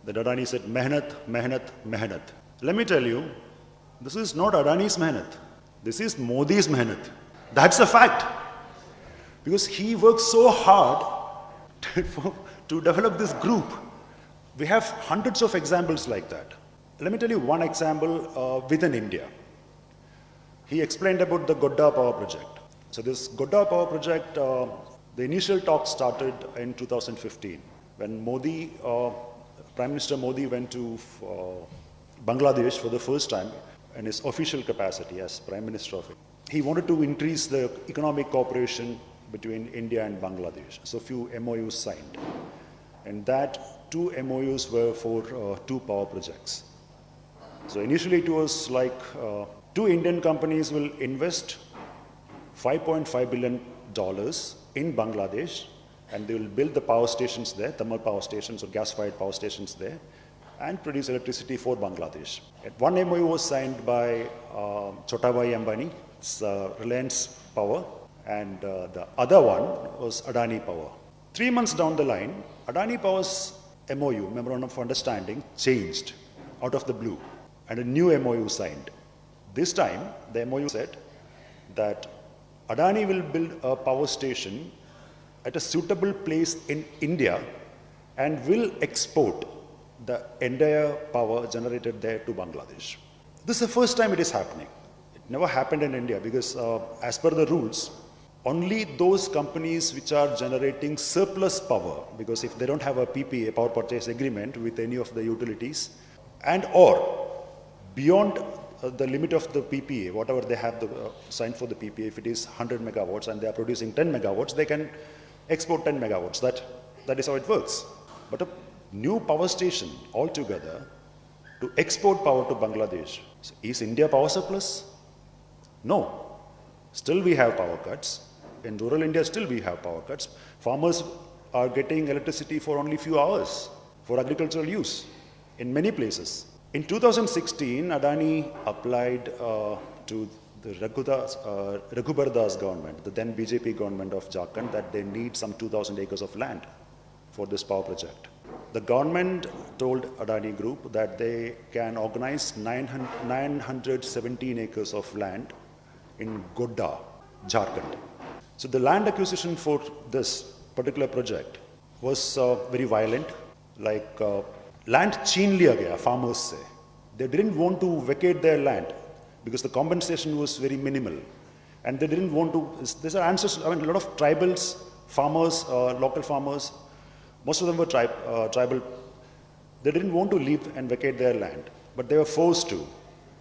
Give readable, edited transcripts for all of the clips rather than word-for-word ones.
That Adani said, mehnat, mehnat, mehnat. Let me tell you, this is not Adani's mehnat. This is Modi's mehnat. That's a fact. Because he worked so hard to develop this group. We have hundreds of examples like that. Let me tell you one example within India. He explained about the Gutta power project. So this Gutta power project, the initial talk started in 2015 when Modi, Prime Minister Modi went to Bangladesh for the first time in his official capacity as Prime Minister of it. He wanted to increase the economic cooperation between India and Bangladesh. So few MOUs signed. And that 2 MOUs were for 2 power projects. So initially it was like 2 Indian companies will invest $5.5 billion in Bangladesh, and they will build the power stations there, thermal power stations or gas-fired power stations there, and produce electricity for Bangladesh. And one MOU was signed by Chotabhai Ambani, it's Reliance Power, and the other one was Adani Power. 3 months down the line, Adani Power's MOU, Memorandum of Understanding, changed out of the blue, and a new MOU signed. This time, the MOU said that Adani will build a power station at a suitable place in India and will export the entire power generated there to Bangladesh. This is the first time it is happening. It never happened in India because as per the rules, only those companies which are generating surplus power, because if they don't have a PPA, power purchase agreement with any of the utilities, and or beyond the limit of the PPA, whatever they have signed for the PPA, if it is 100 megawatts and they are producing 10 megawatts, they can export 10 megawatts. That is how it works. But a new power station altogether to export power to Bangladesh. So is India power surplus? No. Still we have power cuts. In rural India, still we have power cuts. Farmers are getting electricity for only few hours for agricultural use in many places. In 2016, Adani applied to the Raghubar Das government, the then BJP government of Jharkhand, that they need some 2,000 acres of land for this power project. The government told Adani Group that they can organize 917 acres of land in Gutta Jharkhand. So the land acquisition for this particular project was very violent, like land छीन लिया गया farmers से. They didn't want to vacate their land because the compensation was very minimal, and they didn't want to. These are ancestors. I mean, a lot of tribals, farmers, local farmers. Most of them were tribal. They didn't want to leave and vacate their land, but they were forced to.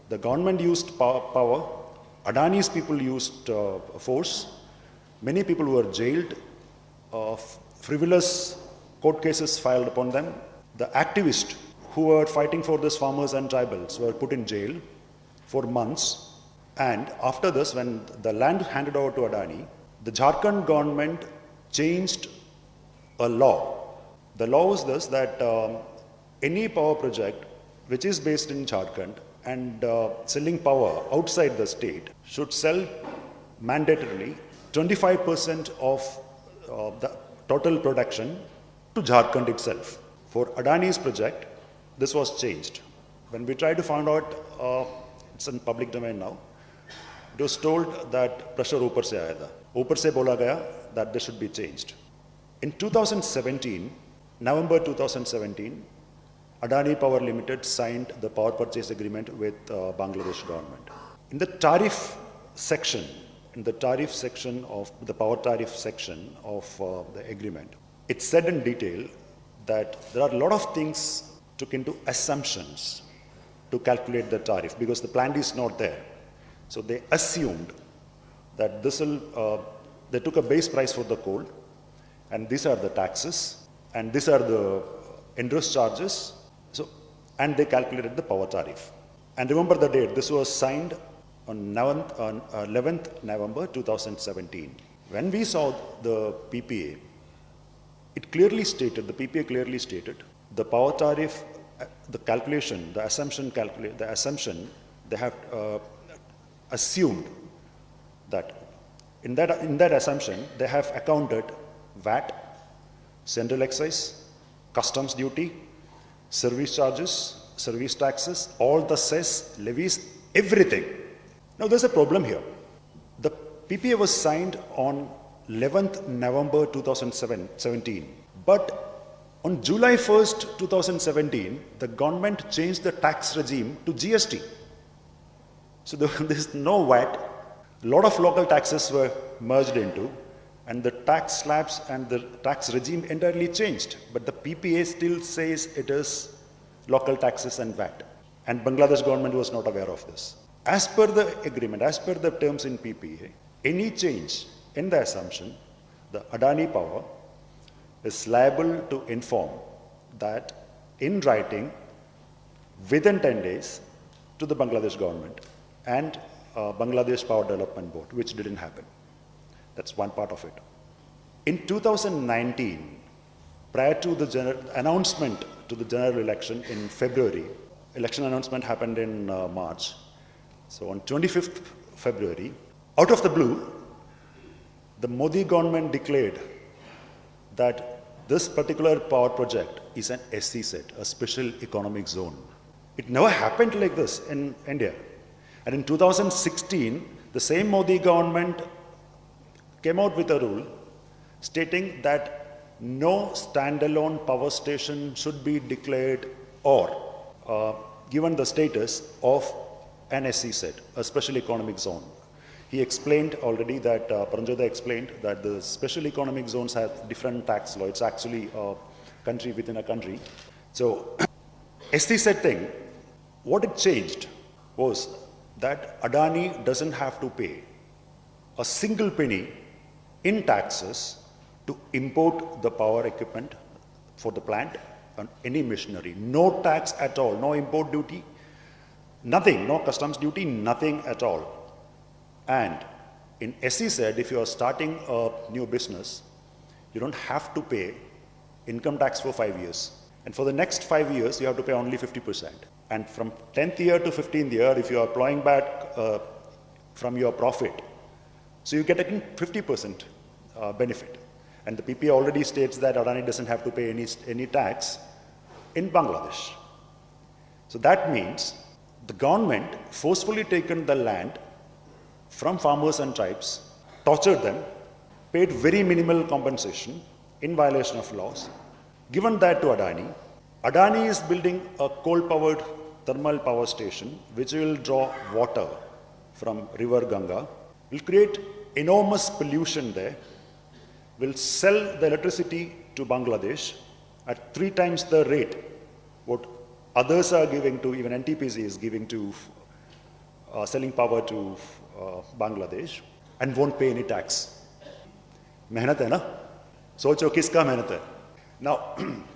The government used power. Adani's people used force. Many people were jailed. Frivolous court cases filed upon them. The activists who were fighting for these farmers and tribals were put in jail for months. And after this, when the land handed over to Adani, the Jharkhand government changed a law. The law was this, that any power project which is based in Jharkhand and selling power outside the state should sell mandatorily 25% of the total production to Jharkhand itself. For Adani's project, this was changed. When we tried to find out, it's in public domain now, it was told that pressure ऊपर से आया था. ऊपर से बोला गया that this should be changed. In 2017, November 2017, Adani Power Limited signed the power purchase agreement with Bangladesh government. In the tariff section, of the power tariff section of the agreement, it said in detail that there are a lot of things took into assumptions to calculate the tariff because the plant is not there. So they assumed that this will, they took a base price for the coal, and these are the taxes, and these are the interest charges, and they calculated the power tariff. And remember the date, this was signed on 11th November 2017. When we saw the PPA, it clearly stated, the PPA clearly stated, the power tariff, the calculation, the assumption, they have assumed that in that assumption, they have accounted VAT, central excise, customs duty, service charges, service taxes, all the cess, levies, everything. Now there's a problem here. The PPA was signed on 11th November 2017, but on July 1st, 2017, the government changed the tax regime to GST. So there's no VAT. A lot of local taxes were merged into, and the tax slabs and the tax regime entirely changed. But the PPA still says it is local taxes and VAT. And Bangladesh government was not aware of this. As per the agreement, as per the terms in PPA, any change in the assumption, the Adani Power is liable to inform that in writing within 10 days to the Bangladesh government and Bangladesh Power Development Board, which didn't happen. That's one part of it. In 2019, prior to the announcement to the general election in February, election announcement happened in March. So on 25th February, out of the blue, the Modi government declared that this particular power project is an SEZ, a special economic zone. It never happened like this in India. And in 2016, the same Modi government came out with a rule stating that no standalone power station should be declared or given the status of an SEZ, a special economic zone. He explained already that, Paranjoda explained that the special economic zones have different tax law. It's actually a country within a country. So, SEZ thing, what it changed was that Adani doesn't have to pay a single penny in taxes to import the power equipment for the plant and any machinery. No tax at all, no import duty, nothing, no customs duty, nothing at all. And in SEZ, if you are starting a new business, you don't have to pay income tax for 5 years. And for the next 5 years, you have to pay only 50%. And from 10th year to 15th year, if you are plowing back from your profit, so you get a 50% benefit. And the PPA already states that Adani doesn't have to pay any tax in Bangladesh. So that means the government forcefully taken the land from farmers and tribes, tortured them, paid very minimal compensation in violation of laws, given that to Adani. Adani is building a coal-powered thermal power station which will draw water from river Ganga, will create enormous pollution there, will sell the electricity to Bangladesh at 3 times the rate what others are giving to, even NTPC is giving to, selling power to Bangladesh, and won't pay any tax. मेहनत है ना? सोचो किसका मेहनत है? Now,